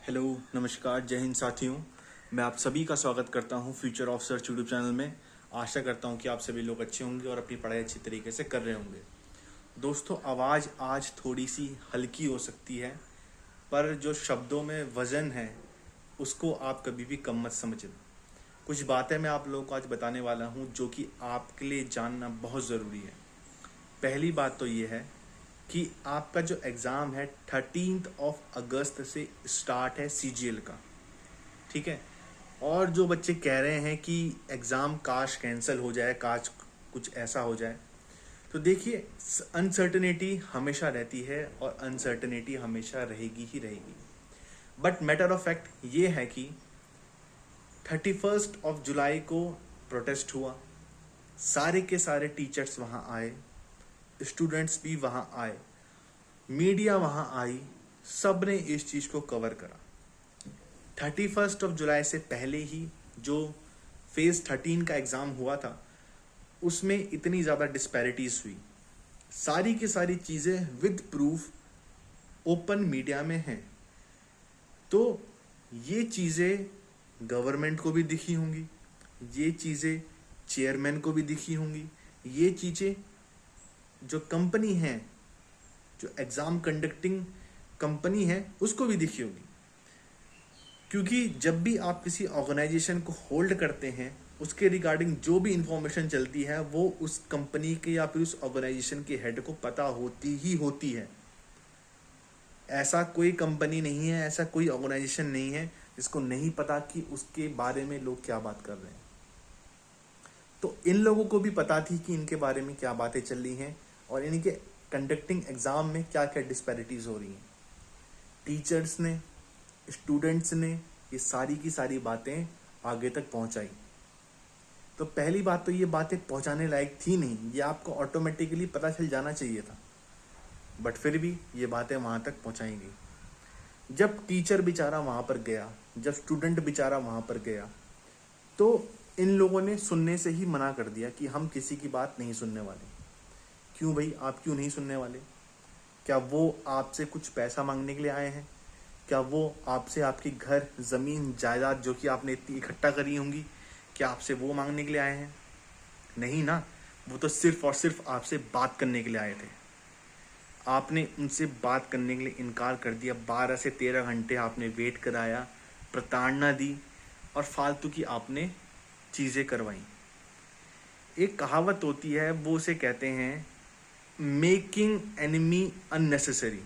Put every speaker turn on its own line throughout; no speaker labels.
Hello, नमस्कार, जय हिंद साथियों। मैं आप सभी का स्वागत करता हूं future of search YouTube channel में। आशा करता हूं कि आप सभी लोग अच्छे होंगे और अपनी पढ़ाई अच्छी तरीके से कर रहे होंगे। दोस्तों, आवाज़ आज थोड़ी सी हल्की हो सकती है, पर जो शब्दों में वज़न है उसको आप कभी भी कम मत समझना। कुछ बातें मैं आप लोगों को आज बताने वाला हूं जो कि आपके लिए जानना बहुत ज़रूरी है। पहली बात तो ये है कि आपका जो एग्ज़ाम है 13 अगस्त से स्टार्ट है CGL का। ठीक है। और जो बच्चे कह रहे हैं कि एग्ज़ाम काश कैंसिल हो जाए, काश कुछ ऐसा हो जाए, तो देखिए, अनसर्टेनिटी हमेशा रहती है और अनसर्टेनिटी हमेशा रहेगी ही रहेगी। बट मैटर ऑफ फैक्ट ये है कि 31 जुलाई को प्रोटेस्ट हुआ, सारे के सारे टीचर्स वहाँ आए, स्टूडेंट्स भी वहाँ आए, मीडिया वहाँ आई, सब ने इस चीज़ को कवर करा। 31 जुलाई से पहले ही जो फेज़ 13 का एग्ज़ाम हुआ था उसमें इतनी ज़्यादा डिस्पैरिटीज़ हुई। सारी की सारी चीज़ें विद प्रूफ ओपन मीडिया में हैं। तो ये चीज़ें गवर्नमेंट को भी दिखी होंगी, ये चीज़ें चेयरमैन को भी दिखी होंगी, ये चीज़ें जो कंपनी है, जो एग्ज़ाम कंडक्टिंग कंपनी है, उसको भी दिखी होगी। क्योंकि जब भी आप किसी ऑर्गेनाइजेशन को होल्ड करते हैं, उसके रिगार्डिंग जो भी इंफॉर्मेशन चलती है वो उस कंपनी के या फिर उस ऑर्गेनाइजेशन के हेड को पता होती ही होती है। ऐसा कोई कंपनी नहीं है, ऐसा कोई ऑर्गेनाइजेशन नहीं है जिसको नहीं पता कि उसके बारे में लोग क्या बात कर रहे हैं। तो इन लोगों को भी पता थी कि इनके बारे में क्या बातें चल रही हैं और इनके कंडक्टिंग एग्ज़ाम में क्या क्या डिस्पैरिटीज़ हो रही हैं। टीचर्स ने, स्टूडेंट्स ने ये सारी की सारी बातें आगे तक पहुंचाई। तो पहली बात तो ये बातें पहुंचाने लायक थी नहीं, ये आपको ऑटोमेटिकली पता चल जाना चाहिए था, बट फिर भी ये बातें वहां तक पहुंचाई गई। जब टीचर बेचारा वहां पर गया, जब स्टूडेंट बेचारा वहां पर गया, तो इन लोगों ने सुनने से ही मना कर दिया कि हम किसी की बात नहीं सुनने वाले। क्यों भाई, आप क्यों नहीं सुनने वाले? क्या वो आपसे कुछ पैसा मांगने के लिए आए हैं? क्या वो आपसे आपकी घर, ज़मीन, जायदाद जो कि आपने इतनी इकट्ठा करी होंगी, क्या आपसे वो मांगने के लिए आए हैं? नहीं ना। वो तो सिर्फ और सिर्फ आपसे बात करने के लिए आए थे। आपने उनसे बात करने के लिए इनकार कर दिया। 12 से 13 घंटे आपने वेट कराया, प्रताड़ना दी और फालतू की आपने चीज़ें करवाई। एक कहावत होती है, वो उसे कहते हैं मेकिंग एनिमी अननेसेसरी,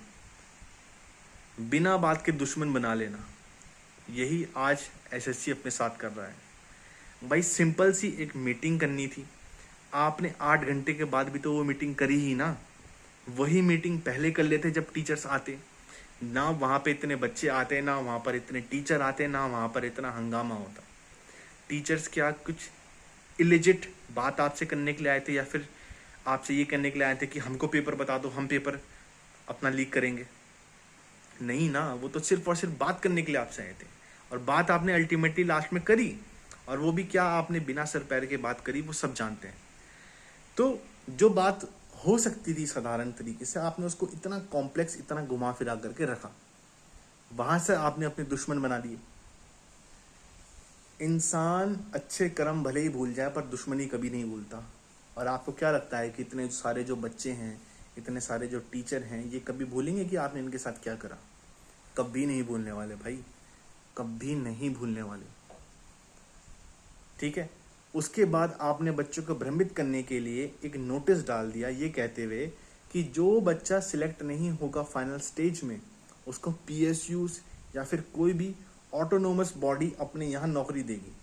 बिना बात के दुश्मन बना लेना। यही आज SSC अपने साथ कर रहा है। भाई, सिंपल सी एक मीटिंग करनी थी, आपने 8 घंटे के बाद भी तो वो मीटिंग करी ही ना। वही मीटिंग पहले कर लेते जब टीचर्स आते ना, वहाँ पे इतने बच्चे आते ना, वहाँ पर इतने टीचर आते ना, वहाँ पर इतना हंगामा होता। टीचर्स क्या कुछ इलिजिट बात आपसे करने के लिए आए थे, या फिर आपसे ये करने के लिए आए थे कि हमको पेपर बता दो, हम पेपर अपना लीक करेंगे? नहीं ना, वो तो सिर्फ और सिर्फ बात करने के लिए आपसे आए थे। और बात आपने अल्टीमेटली लास्ट में करी, और वो भी क्या आपने बिना सर पैर के बात करी, वो सब जानते हैं। तो जो बात हो सकती थी साधारण तरीके से, आपने उसको इतना कॉम्प्लेक्स, इतना घुमा फिरा करके रखा। वहां से आपने अपने दुश्मन बना लिए। इंसान अच्छे कर्म भले ही भूल जाए, पर दुश्मनी कभी नहीं भूलता। और आपको क्या लगता है कि इतने सारे जो बच्चे हैं, इतने सारे जो टीचर हैं, ये कभी भूलेंगे कि आपने इनके साथ क्या करा? कभी नहीं भूलने वाले भाई, कभी नहीं भूलने वाले। ठीक है। उसके बाद आपने बच्चों को भ्रमित करने के लिए एक नोटिस डाल दिया, ये कहते हुए कि जो बच्चा सिलेक्ट नहीं होगा फाइनल स्टेज में, उसको PSUs या फिर कोई भी ऑटोनोमस बॉडी अपने यहाँ नौकरी देगी।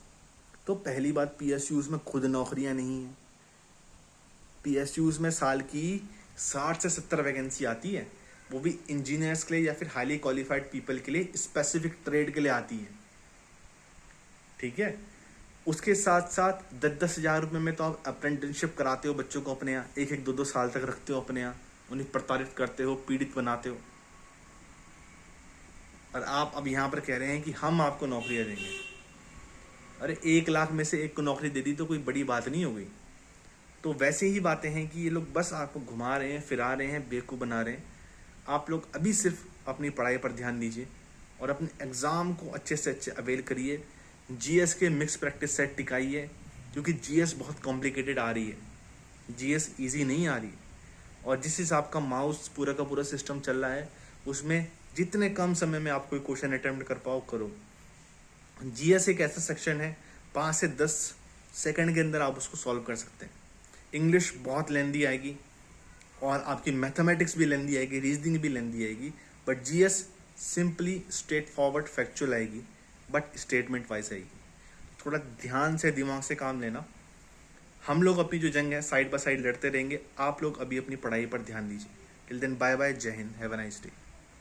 तो पहली बात, PSUs में खुद नौकरियां नहीं है। PSUs में साल की 60 से 70 वैकेंसी आती है, वो भी इंजीनियर्स के लिए या फिर हाईली क्वालिफाइड पीपल के लिए, स्पेसिफिक ट्रेड के लिए आती है। ठीक है। उसके साथ साथ 10-10 हज़ार रुपये में तो आप अप्रेंटिसशिप कराते हो बच्चों को अपने यहाँ, 1-1, 2-2 साल तक रखते हो अपने यहाँ, उन्हें प्रताड़ित करते हो, पीड़ित बनाते हो। और आप अब यहाँ पर कह रहे हैं कि हम आपको नौकरियाँ देंगे। अरे 1 लाख में से एक को नौकरी दे दी तो कोई बड़ी बात नहीं हो गई। तो वैसे ही बातें हैं कि ये लोग बस आपको घुमा रहे हैं, फिरा रहे हैं, बेवकूफ़ बना रहे हैं। आप लोग अभी सिर्फ अपनी पढ़ाई पर ध्यान दीजिए और अपने एग्ज़ाम को अच्छे से अच्छे अवेल करिए। जीएस के मिक्स प्रैक्टिस सेट टिकाइए, क्योंकि जीएस बहुत कॉम्प्लिकेटेड आ रही है, जीएस इजी नहीं आ रही। और जिस हिसाब का माउस पूरा का पूरा सिस्टम चल रहा है, उसमें जितने कम समय में आप कोई क्वेश्चन अटेम्प्ट कर पाओ करो। जीएस एक ऐसा सेक्शन है 5 से 10 सेकंड के अंदर आप उसको सॉल्व कर सकते हैं। इंग्लिश बहुत लेंदी आएगी और आपकी मैथमेटिक्स भी लेंदी आएगी, रीजनिंग भी लेंदी आएगी, but GS simply straight forward factual आएगी, बट स्टेटमेंट वाइज आएगी। थोड़ा ध्यान से दिमाग से काम लेना। हम लोग अपनी जो जंग है साइड बाय साइड लड़ते रहेंगे, आप लोग अभी अपनी पढ़ाई पर ध्यान दीजिए। टिल देन बाय बाय, जय Hind, have a nice day.